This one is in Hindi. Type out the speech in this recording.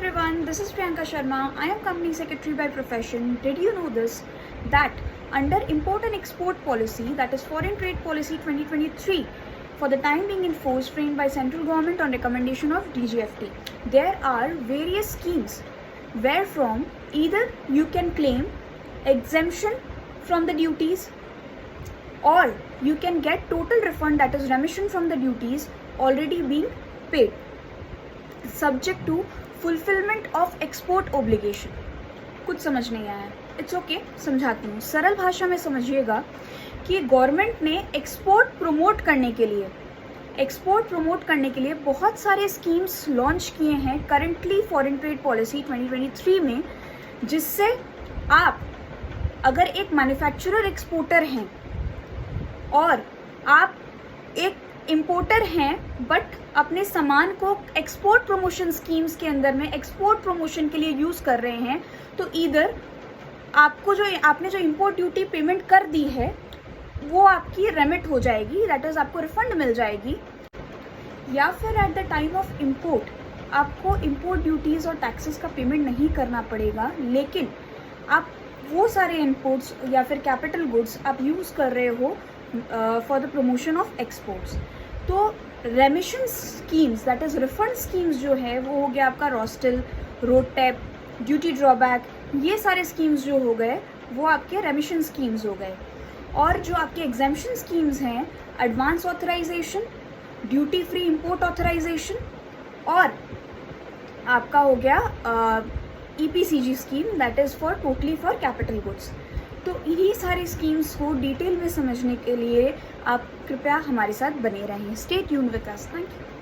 everyone, this is Priyanka Sharma. I am company secretary by profession. Did you know this? That under import and export policy, that is foreign trade policy 2023, for the time being in force framed by central government on recommendation of DGFT, there are various schemes wherefrom either you can claim exemption from the duties or you can get total refund, that is remission from the duties already being paid, subject to fulfillment of export obligation. कुछ समझ नहीं आया, इट्स ओके, समझाती हूँ. सरल भाषा में समझिएगा कि गवर्नमेंट ने एक्सपोर्ट प्रमोट करने के लिए बहुत सारे स्कीम्स लॉन्च किए हैं करंटली फॉरेन ट्रेड पॉलिसी 2023 में, जिससे आप अगर एक मैन्युफैक्चरर एक्सपोर्टर हैं और आप एक इम्पोर्टर हैं बट अपने सामान को एक्सपोर्ट प्रमोशन स्कीम्स के अंदर में एक्सपोर्ट प्रमोशन के लिए यूज़ कर रहे हैं, तो इधर आपने जो इम्पोर्ट ड्यूटी पेमेंट कर दी है वो आपकी रेमिट हो जाएगी, दैट इज़ आपको रिफंड मिल जाएगी. या फिर at the time of import आपको इम्पोर्ट ड्यूटीज़ और टैक्सेस का पेमेंट नहीं करना पड़ेगा, लेकिन आप वो सारे इम्पोर्ट्स या फिर कैपिटल गुड्स आप यूज़ कर रहे हो for the promotion of exports. तो remission schemes, that is refund schemes जो है वो हो गया आपका RoSCTL, RoDTEP, duty drawback, ये सारे स्कीम्स जो हो गए वो आपके रेमिशन स्कीम्स हो गए. और जो आपके एग्जेम्पशन स्कीम्स हैं, advance authorisation, duty free import authorisation और आपका हो गया EPCG scheme, that is for totally for capital goods. तो इन्हीं सारी स्कीम्स को डिटेल में समझने के लिए आप कृपया हमारे साथ बने रहें. Stay tuned with us. Thank you.